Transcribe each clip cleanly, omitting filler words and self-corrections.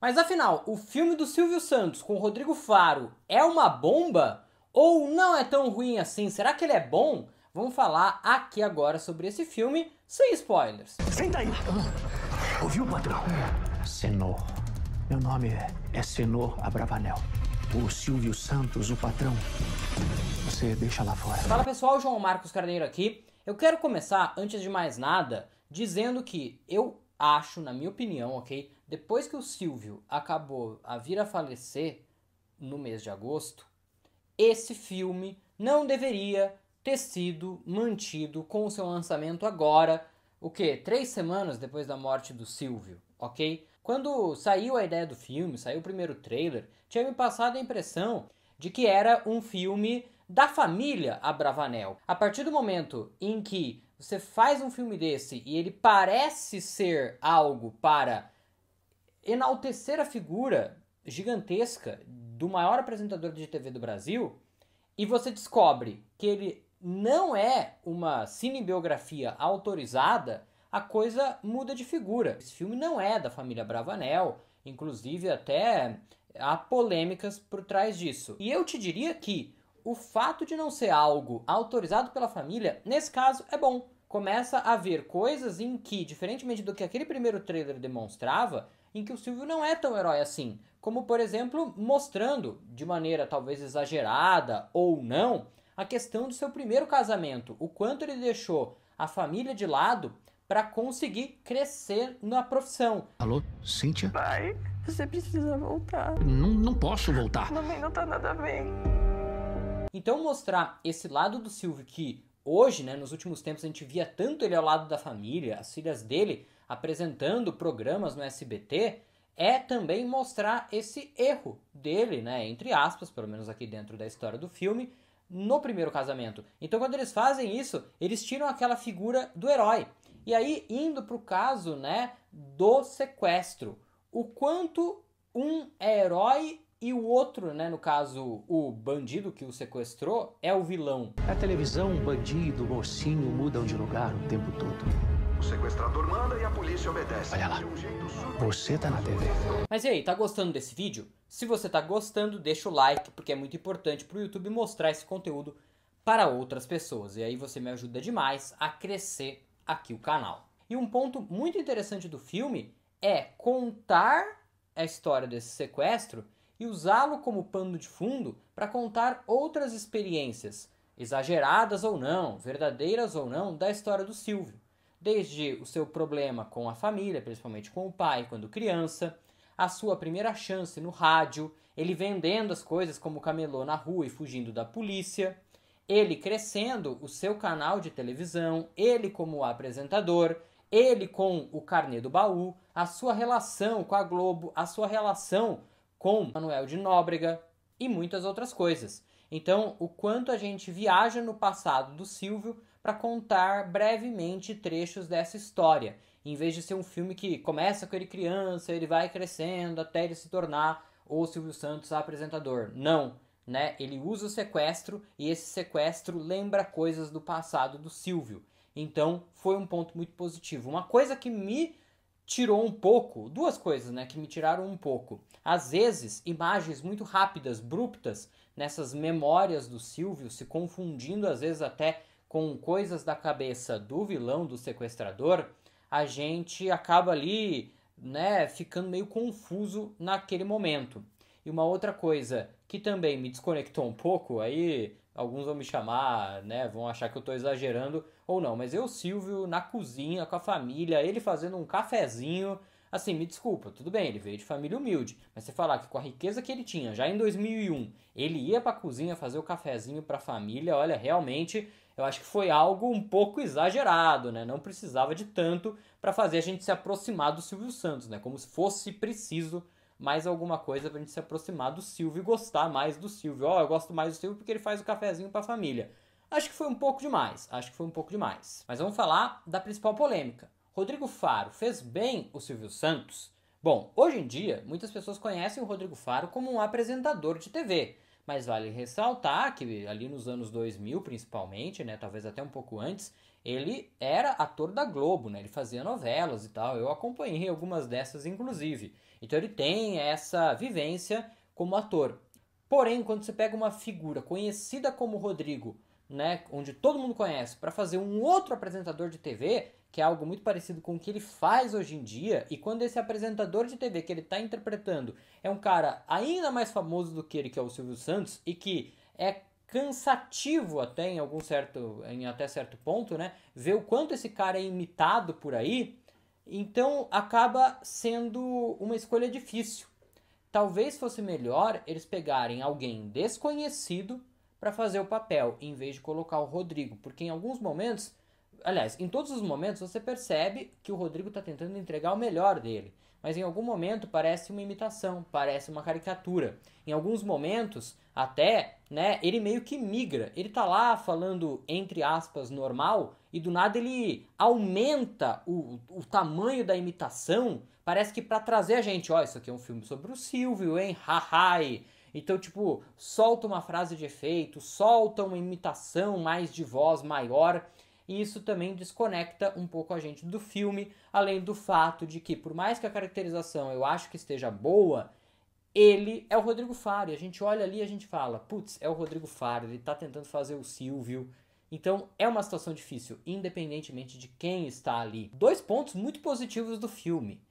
Mas afinal, o filme do Silvio Santos com o Rodrigo Faro é uma bomba? Ou não é tão ruim assim? Será que ele é bom? Vamos falar aqui agora sobre esse filme, sem spoilers. Senta aí! Ouviu, patrão? Senor. Meu nome é Senor Abravanel. O Silvio Santos, o patrão. Você deixa lá fora. Fala pessoal, João Marcos Carneiro aqui. Eu quero começar, antes de mais nada, dizendo que eu acho, na minha opinião, ok? Depois que o Silvio acabou a vir a falecer no mês de agosto, esse filme não deveria ter sido mantido com o seu lançamento agora, o quê? 3 semanas depois da morte do Silvio, ok? Quando saiu a ideia do filme, saiu o primeiro trailer, tinha me passado a impressão de que era um filme da família Abravanel. A partir do momento em que você faz um filme desse e ele parece ser algo para enaltecer a figura gigantesca do maior apresentador de TV do Brasil, e você descobre que ele não é uma cinebiografia autorizada, a coisa muda de figura. Esse filme não é da família Abravanel, inclusive até há polêmicas por trás disso. E eu te diria que o fato de não ser algo autorizado pela família, nesse caso, é bom. Começa a ver coisas em que, diferentemente do que aquele primeiro trailer demonstrava, em que o Silvio não é tão herói assim. Como, por exemplo, mostrando, de maneira talvez exagerada ou não, a questão do seu primeiro casamento. O quanto ele deixou a família de lado para conseguir crescer na profissão. Alô, Cíntia? Pai, você precisa voltar. Não posso voltar. Mamãe não tá nada bem. Então mostrar esse lado do Silvio que hoje, né, nos últimos tempos a gente via tanto ele ao lado da família, as filhas dele apresentando programas no SBT, é também mostrar esse erro dele, né, entre aspas, pelo menos aqui dentro da história do filme, no primeiro casamento. Então quando eles fazem isso, eles tiram aquela figura do herói. E aí, indo pro caso, né, do sequestro, o quanto um é herói e o outro, né, no caso, o bandido que o sequestrou, é o vilão. Na televisão, bandido, mocinho mudam de lugar o tempo todo. O sequestrador manda e a polícia obedece. Olha lá, você tá na TV. Mas e aí, tá gostando desse vídeo? Se você tá gostando, deixa o like, porque é muito importante pro YouTube mostrar esse conteúdo para outras pessoas. E aí você me ajuda demais a crescer aqui o canal. E um ponto muito interessante do filme é contar a história desse sequestro e usá-lo como pano de fundo para contar outras experiências, exageradas ou não, verdadeiras ou não, da história do Silvio. Desde o seu problema com a família, principalmente com o pai quando criança, a sua primeira chance no rádio, ele vendendo as coisas como camelô na rua e fugindo da polícia, ele crescendo o seu canal de televisão, ele como apresentador, ele com o Carnê do Baú, a sua relação com a Globo, a sua relação com Manuel de Nóbrega e muitas outras coisas. Então, o quanto a gente viaja no passado do Silvio para contar brevemente trechos dessa história, em vez de ser um filme que começa com ele criança, ele vai crescendo até ele se tornar o Silvio Santos apresentador. Não, né? Ele usa o sequestro e esse sequestro lembra coisas do passado do Silvio. Então, foi um ponto muito positivo. Uma coisa que me tirou um pouco, duas coisas, né, que me tiraram um pouco. Às vezes, imagens muito rápidas, abruptas, nessas memórias do Silvio, se confundindo às vezes até com coisas da cabeça do vilão, do sequestrador, a gente acaba ali, né, ficando meio confuso naquele momento. E uma outra coisa que também me desconectou um pouco, aí alguns vão me chamar, né, vão achar que eu estou exagerando ou não, mas eu, Silvio, na cozinha com a família, ele fazendo um cafezinho, assim, me desculpa, tudo bem, ele veio de família humilde, mas você falar que com a riqueza que ele tinha, já em 2001, ele ia pra cozinha fazer o cafezinho pra família, olha, realmente, eu acho que foi algo um pouco exagerado, né, não precisava de tanto pra fazer a gente se aproximar do Silvio Santos, né, como se fosse preciso mais alguma coisa pra gente se aproximar do Silvio e gostar mais do Silvio. Ó, eu gosto mais do Silvio porque ele faz o cafezinho pra família. Acho que foi um pouco demais, Mas vamos falar da principal polêmica. Rodrigo Faro fez bem o Silvio Santos? Bom, hoje em dia, muitas pessoas conhecem o Rodrigo Faro como um apresentador de TV. Mas vale ressaltar que ali nos anos 2000, principalmente, né, talvez até um pouco antes, ele era ator da Globo, né, ele fazia novelas e tal. Eu acompanhei algumas dessas, inclusive. Então ele tem essa vivência como ator. Porém, quando você pega uma figura conhecida como Rodrigo, né, onde todo mundo conhece, para fazer um outro apresentador de TV, que é algo muito parecido com o que ele faz hoje em dia, e quando esse apresentador de TV que ele está interpretando é um cara ainda mais famoso do que ele, que é o Silvio Santos, e que é cansativo até em até certo ponto, né, ver o quanto esse cara é imitado por aí, então acaba sendo uma escolha difícil. Talvez fosse melhor eles pegarem alguém desconhecido para fazer o papel, em vez de colocar o Rodrigo, porque em alguns momentos, aliás, em todos os momentos você percebe que o Rodrigo está tentando entregar o melhor dele, mas em algum momento parece uma imitação, parece uma caricatura. Em alguns momentos, até, né, ele meio que migra. Ele tá lá falando, entre aspas, normal, e do nada ele aumenta o tamanho da imitação. Parece que pra trazer a gente, ó, isso aqui é um filme sobre o Silvio, hein, hahai. Então, tipo, solta uma frase de efeito, solta uma imitação mais de voz maior. E isso também desconecta um pouco a gente do filme, além do fato de que, por mais que a caracterização eu acho que esteja boa, ele é o Rodrigo Faro. E a gente olha ali e a gente fala, putz, é o Rodrigo Faro, ele tá tentando fazer o Silvio. Então é uma situação difícil, independentemente de quem está ali. 2 pontos muito positivos do filme.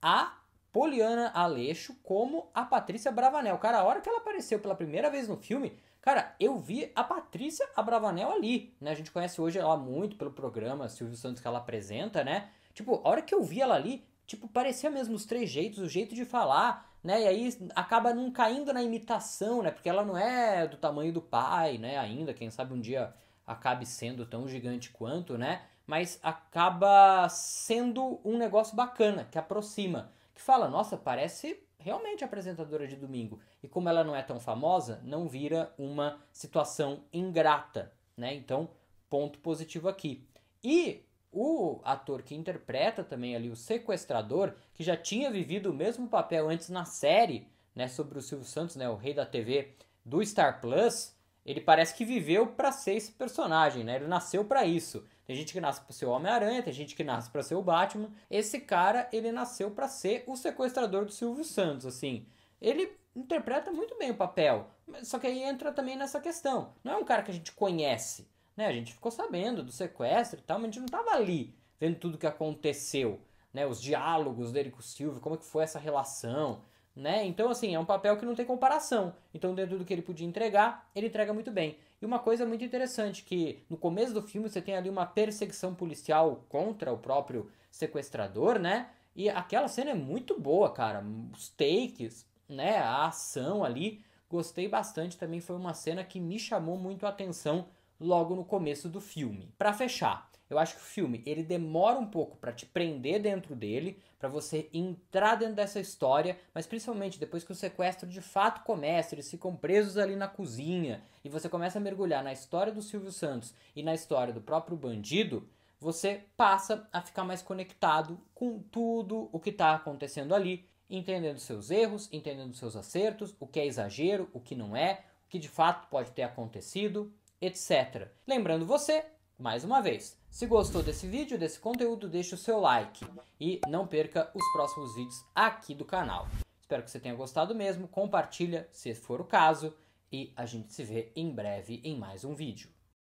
A Poliana Aleixo como a Patrícia Bravanel. Cara, a hora que ela apareceu pela primeira vez no filme, cara, eu vi a Patrícia Abravanel ali, né? A gente conhece hoje ela muito pelo programa Silvio Santos que ela apresenta, né? Tipo, a hora que eu vi ela ali, tipo, parecia mesmo os trejeitos, o jeito de falar, né? E aí acaba não caindo na imitação, né? Porque ela não é do tamanho do pai, né? Ainda, quem sabe um dia acabe sendo tão gigante quanto, né? Mas acaba sendo um negócio bacana, que aproxima, que fala, nossa, parece realmente apresentadora de domingo. E como ela não é tão famosa, não vira uma situação ingrata, né? Então, ponto positivo aqui. E o ator que interpreta também ali o sequestrador, que já tinha vivido o mesmo papel antes na série, né, sobre o Silvio Santos, né, o rei da TV do Star Plus, ele parece que viveu para ser esse personagem, né? Ele nasceu para isso. Tem gente que nasce para ser o Homem-Aranha, tem gente que nasce para ser o Batman. Esse cara, ele nasceu para ser o sequestrador do Silvio Santos, assim. Ele interpreta muito bem o papel, só que aí entra também nessa questão. Não é um cara que a gente conhece, né? A gente ficou sabendo do sequestro e tal, mas a gente não tava ali vendo tudo que aconteceu, né? Os diálogos dele com o Silvio, como é que foi essa relação, né? Então, assim, é um papel que não tem comparação. Então, dentro do que ele podia entregar, ele entrega muito bem. E uma coisa muito interessante, que no começo do filme você tem ali uma perseguição policial contra o próprio sequestrador, né? E aquela cena é muito boa, cara. Os takes, né? A ação ali, gostei bastante. Também foi uma cena que me chamou muito a atenção logo no começo do filme. Pra fechar, eu acho que o filme, ele demora um pouco pra te prender dentro dele, pra você entrar dentro dessa história, mas principalmente depois que o sequestro de fato começa, eles ficam presos ali na cozinha, e você começa a mergulhar na história do Silvio Santos e na história do próprio bandido, você passa a ficar mais conectado com tudo o que tá acontecendo ali, entendendo seus erros, entendendo seus acertos, o que é exagero, o que não é, o que de fato pode ter acontecido, etc. Lembrando você, mais uma vez, se gostou desse vídeo, desse conteúdo, deixe o seu like e não perca os próximos vídeos aqui do canal. Espero que você tenha gostado mesmo, compartilha se for o caso e a gente se vê em breve em mais um vídeo.